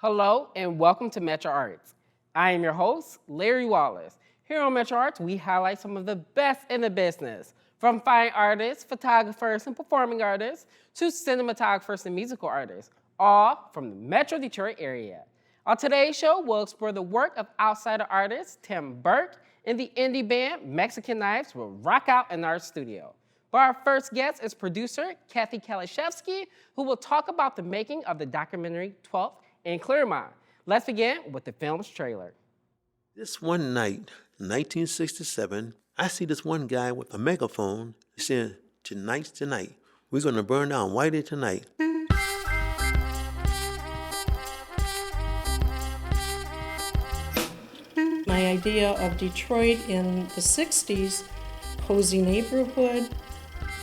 Hello and welcome to MetroArts. I am your host, Larry Wallace. Here on MetroArts, we highlight some of the best in the business, from fine artists, photographers, and performing artists, to cinematographers and musical artists, all from the Metro Detroit area. On today's show, we'll explore the work of outsider artist Tim Burke and the indie band Mexican Knives will rock out in our studio. But our first guest is producer Kathy Kieliszewski, who will talk about the making of the documentary 12th in Claremont. Let's begin with the film's trailer. This one night, 1967, I see this one guy with a megaphone saying, "Tonight's tonight. We're gonna burn down Whitey tonight." My idea of Detroit in the 60s, cozy neighborhood.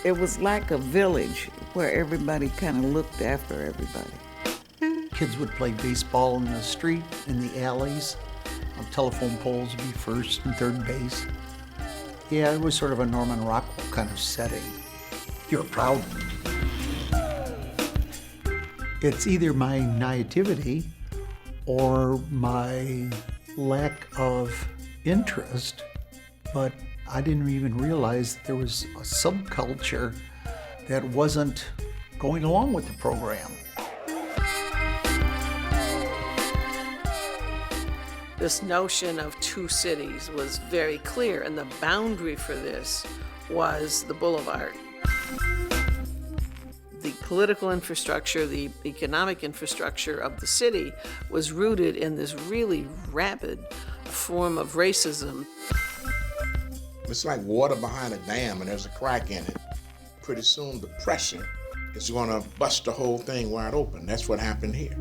It was like a village where everybody kind of looked after everybody. Kids would play baseball in the street, in the alleys. Telephone poles would be first and third base. Yeah, it was sort of a Norman Rockwell kind of setting. You're proud. It's either my naivety or my lack of interest, but I didn't even realize there was a subculture that wasn't going along with the program. This notion of two cities was very clear, and the boundary for this was the boulevard. The political infrastructure, the economic infrastructure of the city was rooted in this really rapid form of racism. It's like water behind a dam and there's a crack in it. Pretty soon the pressure is going to bust the whole thing wide open. That's what happened here.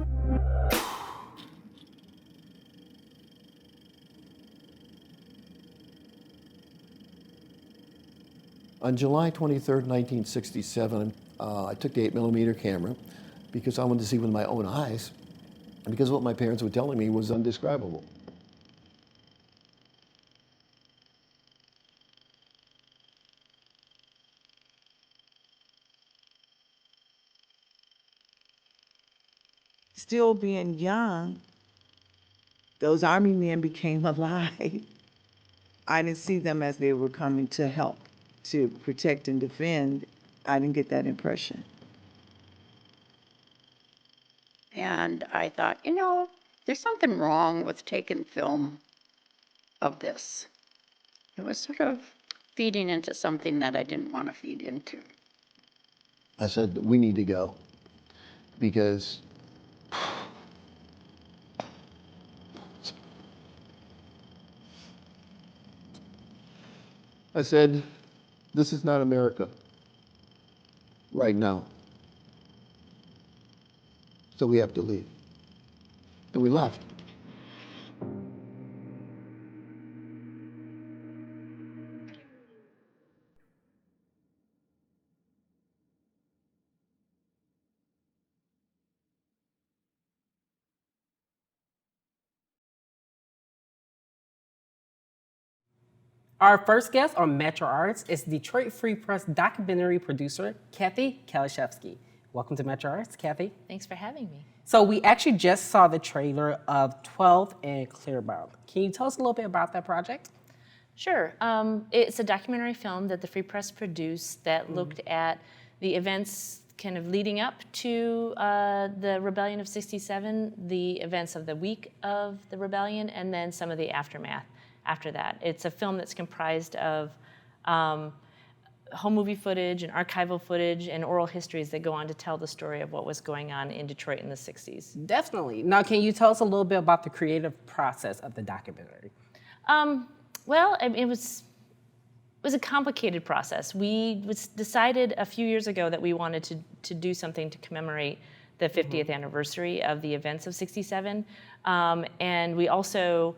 On July 23rd, 1967, I took the 8mm camera because I wanted to see with my own eyes, and because what my parents were telling me was undescribable. Still being young, those Army men became alive. I didn't see them as they were coming to help, to protect and defend. I didn't get that impression. And I thought, there's something wrong with taking film of this. It was sort of feeding into something that I didn't want to feed into. I said, we need to go, because I said, this is not America right now. So we have to leave. And we left. Our first guest on MetroArts is Detroit Free Press documentary producer Kathy Kieliszewski. Welcome to MetroArts, Kathy. Thanks for having me. So we actually just saw the trailer of 12 and Claremont. Can you tell us a little bit about that project? Sure. It's a documentary film that the Free Press produced that looked at the events kind of leading up to the rebellion of '67, the events of the week of the rebellion, and then some of the aftermath after that. It's a film that's comprised of home movie footage and archival footage and oral histories that go on to tell the story of what was going on in Detroit in the 60s. Definitely. Now, can you tell us a little bit about the creative process of the documentary? Well, it was a complicated process. We decided a few years ago that we wanted to do something to commemorate the 50th anniversary of the events of '67, and we also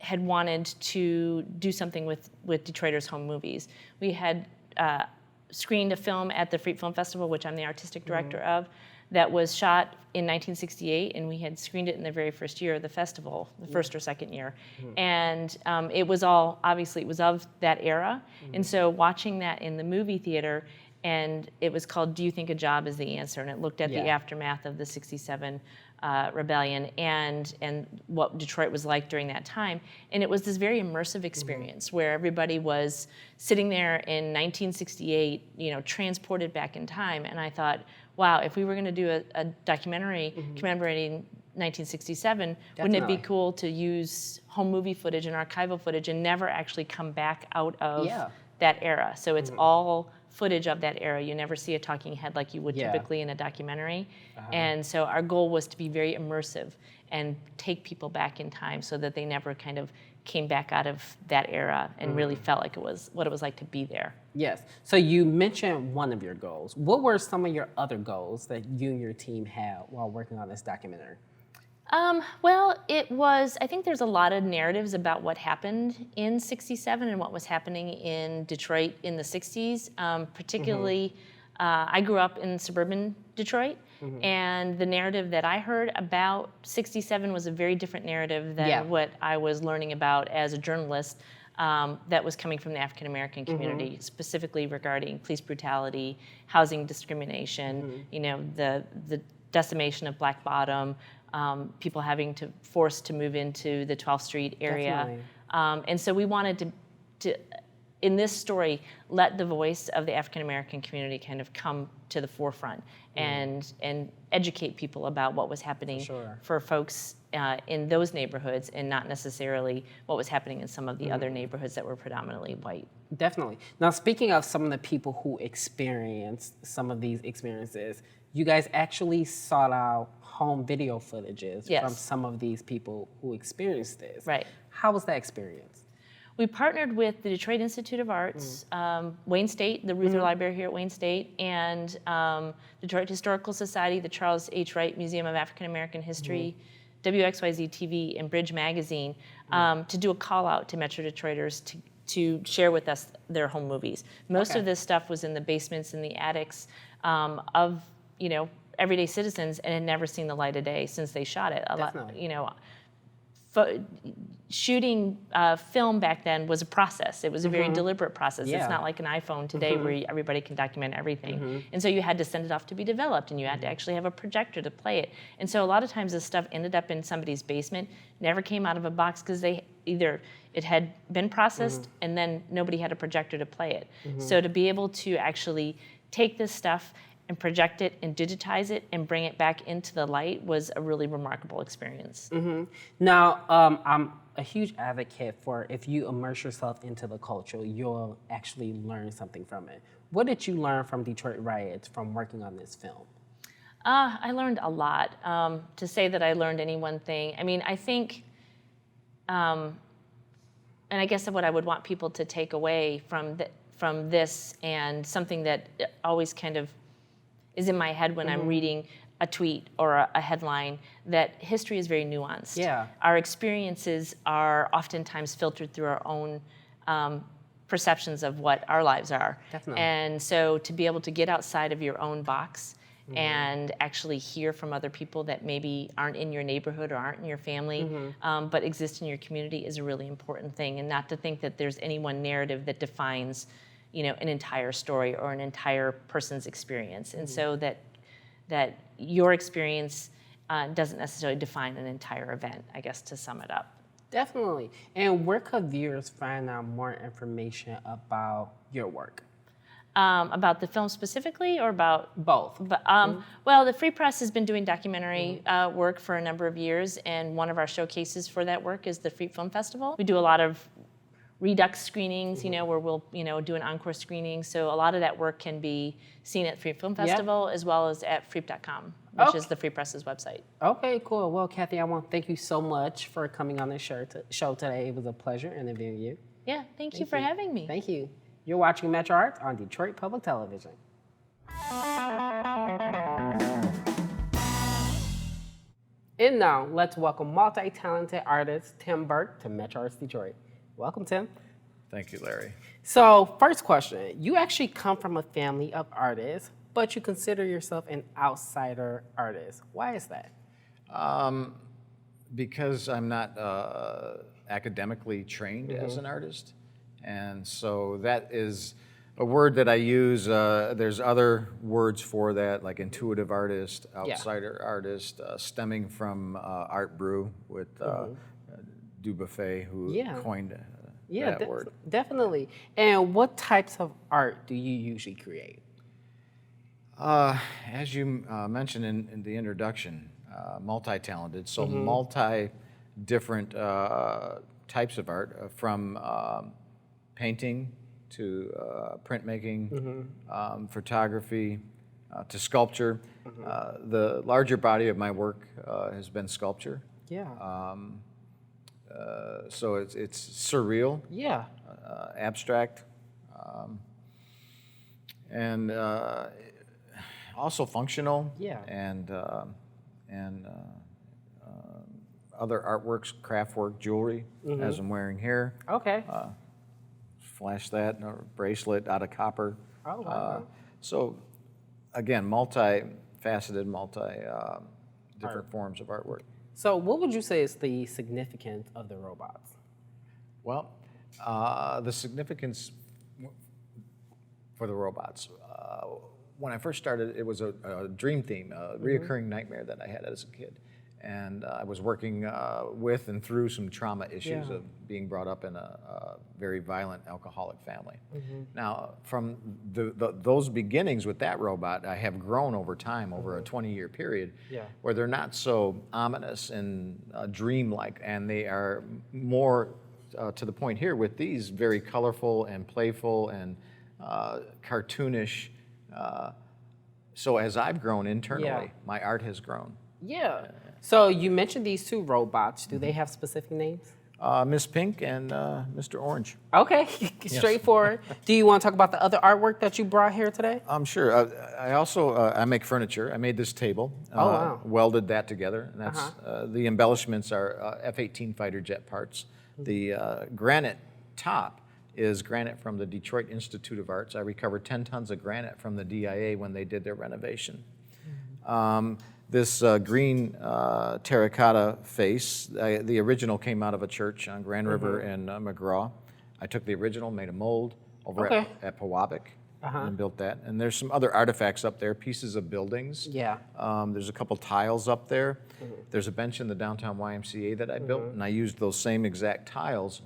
had wanted to do something with Detroiters' home movies. We had screened a film at the Freak Film Festival, which I'm the artistic director of, that was shot in 1968, and we had screened it in the very first year of the festival, the first or second year. And it was all, obviously, it was of that era. And so watching that in the movie theater, and it was called "Do You Think a Job Is the Answer?" And it looked at the aftermath of the '67 rebellion and what Detroit was like during that time. And it was this very immersive experience where everybody was sitting there in 1968, you know, transported back in time. And I thought, wow, if we were going to do a documentary commemorating 1967, wouldn't it be cool to use home movie footage and archival footage and never actually come back out of that era? So it's all footage of that era. You never see a talking head like you would typically in a documentary. And so our goal was to be very immersive and take people back in time so that they never kind of came back out of that era and really felt like it was what it was like to be there. Yes. So you mentioned one of your goals. What were some of your other goals that you and your team had while working on this documentary? Well, it was, I think there's a lot of narratives about what happened in '67 and what was happening in Detroit in the '60s. Particularly, I grew up in suburban Detroit, and the narrative that I heard about '67 was a very different narrative than what I was learning about as a journalist that was coming from the African American community, specifically regarding police brutality, housing discrimination, you know, the decimation of Black Bottom, people having to forced to move into the 12th Street area. And so we wanted to, in this story, let the voice of the African American community kind of come to the forefront and educate people about what was happening for folks in those neighborhoods and not necessarily what was happening in some of the other neighborhoods that were predominantly white. Definitely. Now, speaking of some of the people who experienced some of these experiences, you guys actually sought out home video footages from some of these people who experienced this. Right. How was that experience? We partnered with the Detroit Institute of Arts, Wayne State, the Reuther Library here at Wayne State, and Detroit Historical Society, the Charles H. Wright Museum of African American History, WXYZ TV, and Bridge Magazine to do a call out to Metro Detroiters to share with us their home movies. Most of this stuff was in the basements and the attics of, you know, everyday citizens and had never seen the light of day since they shot it. A lot, you know, shooting film back then was a process. It was a very deliberate process. It's not like an iPhone today where everybody can document everything. And so you had to send it off to be developed, and you had to actually have a projector to play it. And so a lot of times this stuff ended up in somebody's basement, never came out of a box because they either it had been processed and then nobody had a projector to play it. So to be able to actually take this stuff and project it and digitize it and bring it back into the light was a really remarkable experience. Now, I'm a huge advocate for if you immerse yourself into the culture, you'll actually learn something from it. What did you learn from Detroit riots from working on this film? I learned a lot. To say that I learned any one thing, I mean, I think, and I guess what I would want people to take away from this, and something that always kind of is in my head when I'm reading a tweet or a headline, that history is very nuanced. Our experiences are oftentimes filtered through our own perceptions of what our lives are. And so to be able to get outside of your own box and actually hear from other people that maybe aren't in your neighborhood or aren't in your family, but exist in your community is a really important thing. And not to think that there's any one narrative that defines, you know, an entire story or an entire person's experience. And so that your experience doesn't necessarily define an entire event, I guess, to sum it up. Definitely. And where could viewers find out more information about your work? About the film specifically, or about both? But, well, the Free Press has been doing documentary work for a number of years, and one of our showcases for that work is the Free Film Festival. We do a lot of redux screenings, you know, where we'll, you know, do an encore screening. So a lot of that work can be seen at Free Film Festival as well as at freep.com, which is the Free Press's website. Okay, cool. Well, Kathy, I want to thank you so much for coming on this show today. It was a pleasure interviewing you. Yeah, thank you for having me. Thank you. You're watching MetroArts on Detroit Public Television. And now, let's welcome multi-talented artist Tim Burke to MetroArts Detroit. Welcome, Tim. Thank you, Larry. So, first question. You actually come from a family of artists, but you consider yourself an outsider artist. Why is that? Because I'm not academically trained as an artist. And so that is a word that I use. There's other words for that, like intuitive artist, outsider artist, stemming from Art Brew with Dubuffet, who coined that word. Definitely. And what types of art do you usually create? As you mentioned in the introduction, multi-talented, so multi-different types of art, from painting to printmaking, photography, to sculpture. The larger body of my work has been sculpture. Yeah. So it's surreal, abstract, and also functional, and other artworks, craft work, jewelry, as I'm wearing here. Okay. Flash that, a bracelet out of copper. Oh, wow. So again, multi-faceted, different forms of artwork. So what would you say is the significance of the robots? Well, the significance for the robots. When I first started, it was a dream theme, a reoccurring nightmare that I had as a kid. And I was working with and through some trauma issues of being brought up in a very violent alcoholic family. Now, from those beginnings with that robot, I have grown over time, over a 20-year period, where they're not so ominous and dreamlike, and they are more to the point here with these very colorful and playful and cartoonish. So as I've grown internally, my art has grown. Yeah. So you mentioned these two robots. Do they have specific names? Miss Pink and Mr. Orange. Okay, straightforward. Do you want to talk about the other artwork that you brought here today? Sure. I also I make furniture. I made this table. Welded that together. And that's the embellishments are F-18 fighter jet parts. The granite top is granite from the Detroit Institute of Arts. I recovered 10 tons of granite from the DIA when they did their renovation. This green terracotta face, the original came out of a church on Grand River in McGraw. I took the original, made a mold over at Pewabic, and built that. And there's some other artifacts up there, pieces of buildings. There's a couple tiles up there. There's a bench in the downtown YMCA that I built, and I used those same exact tiles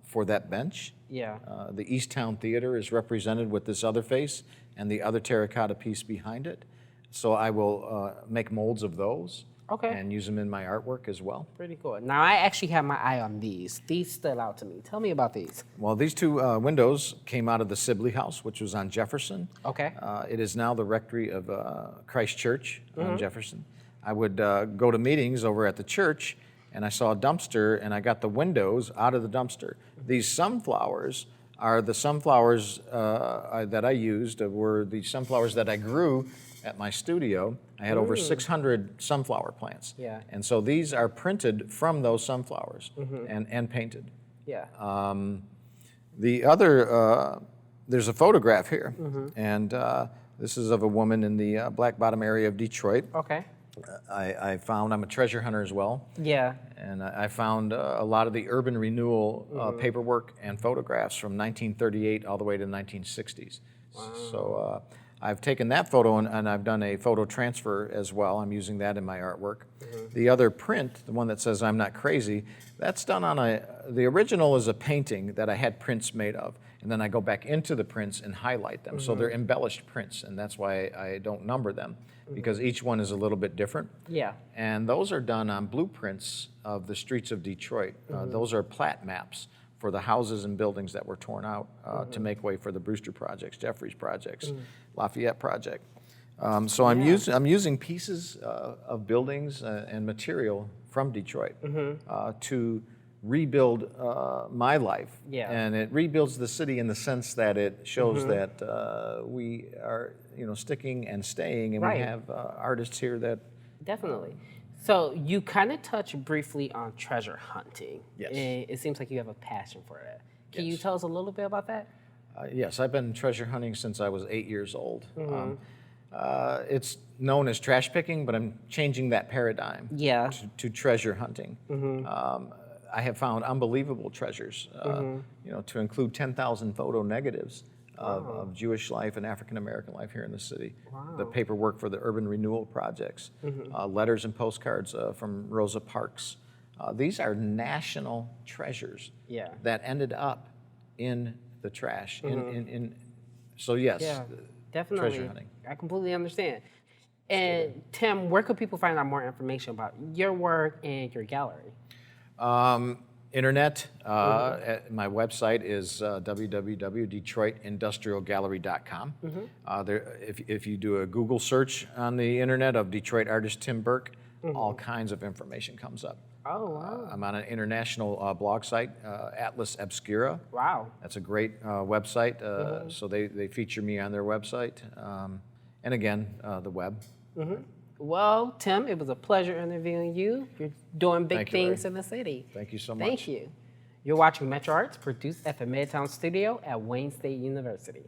for that bench. The Easttown Theater is represented with this other face and the other terracotta piece behind it. So I will make molds of those and use them in my artwork as well. Pretty cool. Now, I actually have my eye on these. These stood out to me. Tell me about these. Well, these two windows came out of the Sibley House, which was on Jefferson. It is now the rectory of Christ Church on Jefferson. I would go to meetings over at the church, and I saw a dumpster, and I got the windows out of the dumpster. These sunflowers are the sunflowers that I used, were the sunflowers that I grew at my studio. I had over 600 sunflower plants. And so these are printed from those sunflowers and painted. The other, there's a photograph here, and this is of a woman in the Black Bottom area of Detroit. I found, I'm a treasure hunter as well. And I found a lot of the urban renewal paperwork and photographs from 1938 all the way to the 1960s. So I've taken that photo and I've done a photo transfer as well. I'm using that in my artwork. The other print, the one that says I'm Not Crazy, that's done on the original is a painting that I had prints made of. And then I go back into the prints and highlight them. So they're embellished prints, and that's why I don't number them, because each one is a little bit different. And those are done on blueprints of the streets of Detroit. Those are plat maps for the houses and buildings that were torn out to make way for the Brewster projects, Jeffries projects, Lafayette project. So I'm using pieces of buildings and material from Detroit to rebuild my life. And it rebuilds the city in the sense that it shows that we are, sticking and staying, and we have artists here that... Definitely. So you kind of touched briefly on treasure hunting. And it seems like you have a passion for that. Can you tell us a little bit about that? Yes, I've been treasure hunting since I was 8 years old. It's known as trash picking, but I'm changing that paradigm to treasure hunting. I have found unbelievable treasures, to include 10,000 photo negatives of Jewish life and African American life here in the city. The paperwork for the urban renewal projects, letters and postcards from Rosa Parks. These are national treasures that ended up in the trash. So yes, definitely. treasure hunting. I completely understand. And Tim, where could people find out more information about your work and your gallery? Internet, my website is www.detroitindustrialgallery.com. If you do a Google search on the internet of Detroit artist Tim Burke, all kinds of information comes up. Oh, wow. I'm on an international blog site, Atlas Obscura. Wow. That's a great website, so they feature me on their website. And again, the web. Well, Tim, it was a pleasure interviewing you. You're doing big things in the city. Thank you so much. Thank you. You're watching MetroArts, produced at the Midtown Studio at Wayne State University.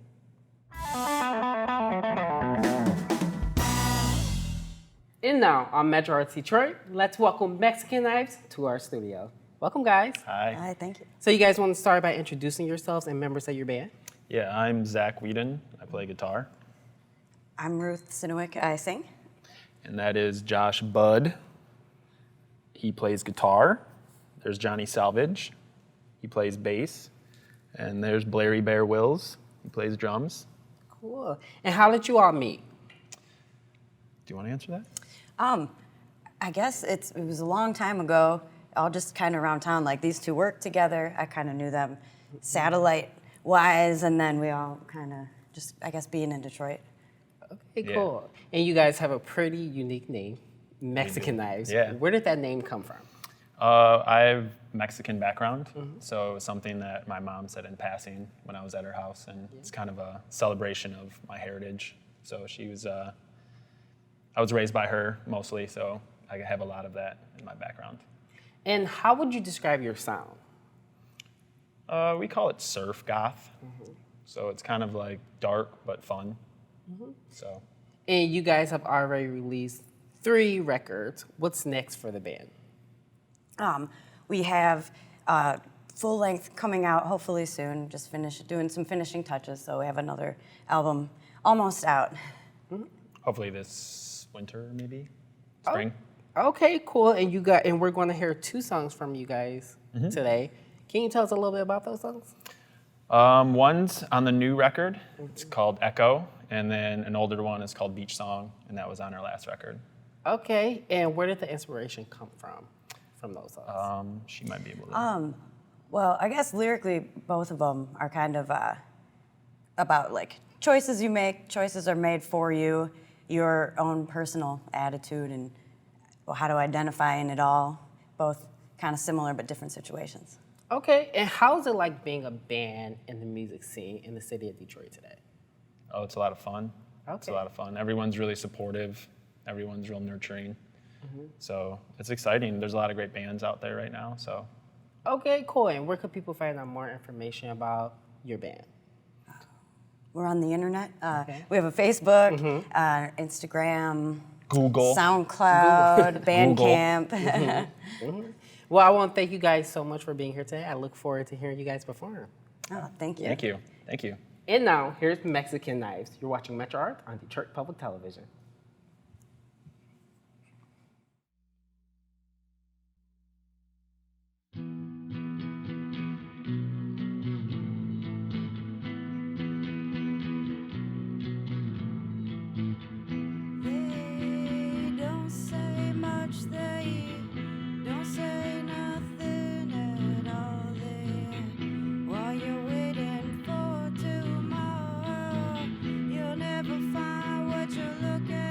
And now on MetroArts Detroit, let's welcome Mexican Knives to our studio. Welcome, guys. Hi. Hi, thank you. So you guys want to start by introducing yourselves and members of your band? Yeah, I'm Zach Whedon. I play guitar. I'm Ruth Sinewick. I sing. And that is Josh Budd. He plays guitar. There's Johnny Salvage. He plays bass. And there's Blairy Bear Wills. He plays drums. Cool. And how did you all meet? Do you want to answer that? I guess it was a long time ago, all just kind of around town, like these two worked together. I kind of knew them satellite-wise, and then we all kind of just, I guess, being in Detroit. Okay, cool. And you guys have a pretty unique name, Mexican Knives. Yeah. Where did that name come from? I have Mexican background, so it was something that my mom said in passing when I was at her house, and it's kind of a celebration of my heritage. So she was, I was raised by her mostly, so I have a lot of that in my background. And how would you describe your sound? We call it surf goth, so it's kind of like dark but fun. So. And you guys have already released 3 records. What's next for the band? We have full length coming out hopefully soon. Just finished doing some finishing touches, so we have another album almost out. Hopefully this winter, maybe spring. Oh, okay, cool. And we're going to hear 2 songs from you guys today. Can you tell us a little bit about those songs? One's on the new record. It's called Echo, and then an older one is called Beach Song, and that was on our last record. Okay, and where did the inspiration come from those songs? She might be able to. Well, I guess lyrically, both of them are kind of about like choices you make. Choices are made for you, your own personal attitude, and how to identify in it all. Both kind of similar but different situations. Okay, and how is it like being a band in the music scene in the city of Detroit today? Oh, it's a lot of fun. Okay. It's a lot of fun. Everyone's really supportive. Everyone's real nurturing. So it's exciting. There's a lot of great bands out there right now. So. Okay, cool. And where could people find out more information about your band? We're on the internet. We have a Facebook, Instagram, Google, SoundCloud, Bandcamp. Well, I want to thank you guys so much for being here today. I look forward to hearing you guys perform. Oh, thank you. Thank you. Thank you. And now, here's Mexican Knives. You're watching MetroArts on Detroit Public Television. You'll never find what you're looking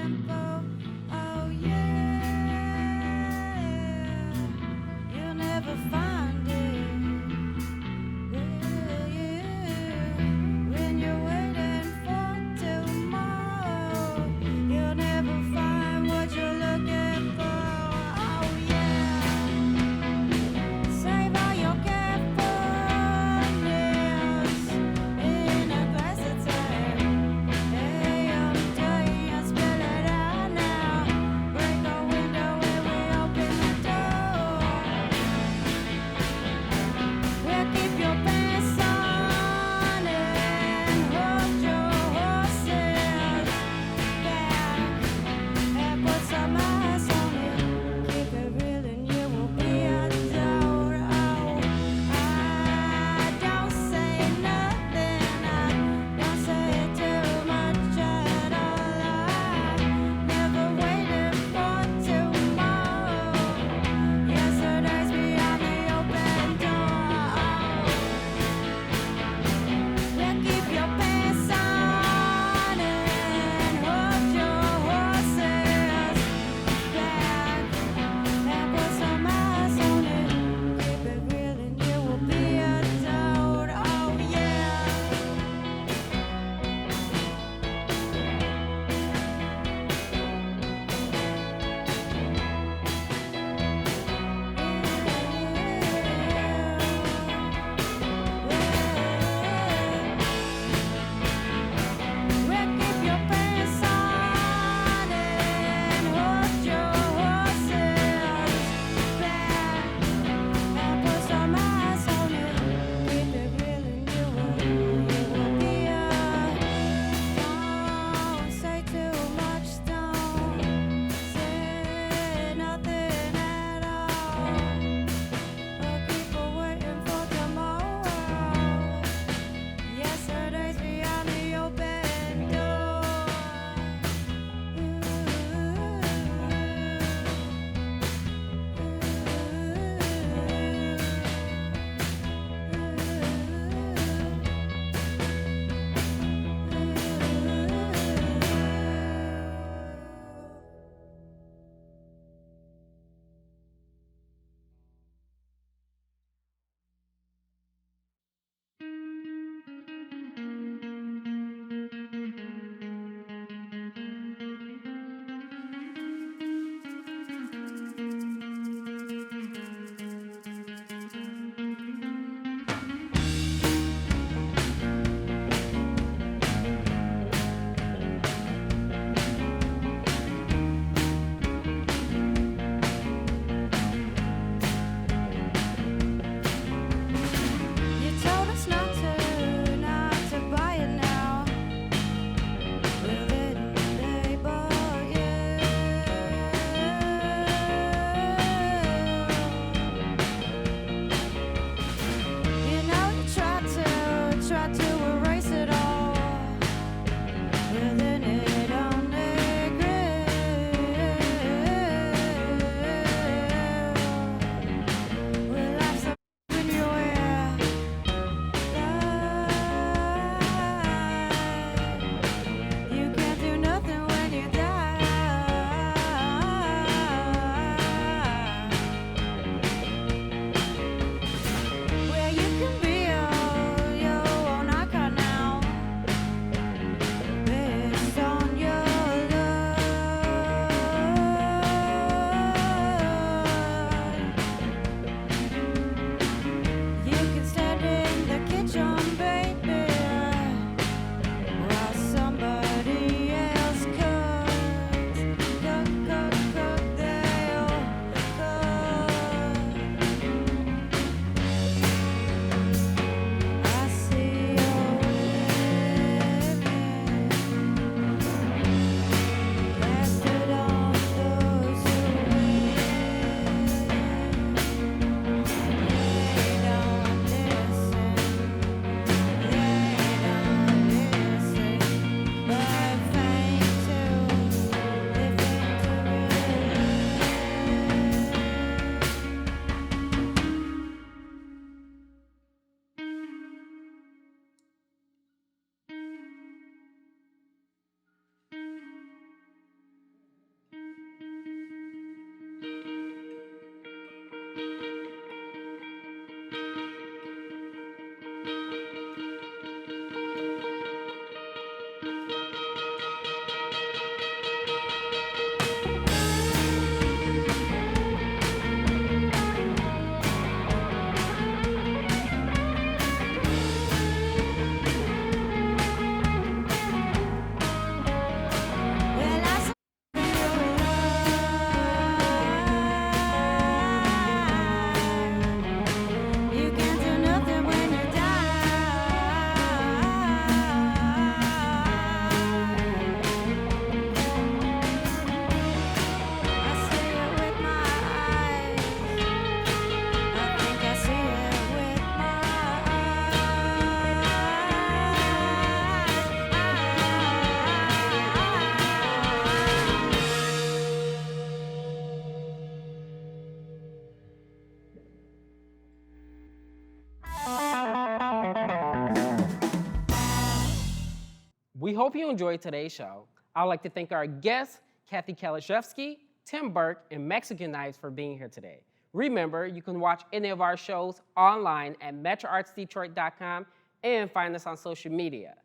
hope you enjoyed today's show. I'd like to thank our guests, Kathy Kieliszewski, Tim Burke, and Mexican Knives for being here today. Remember, you can watch any of our shows online at MetroArtsDetroit.com and find us on social media.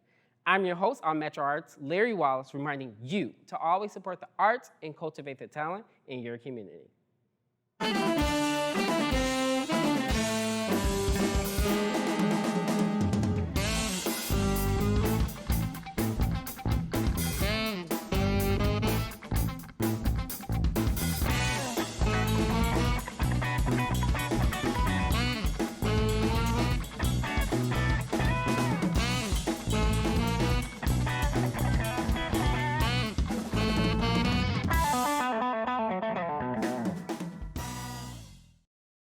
I'm your host on MetroArts, Larry Wallace, reminding you to always support the arts and cultivate the talent in your community.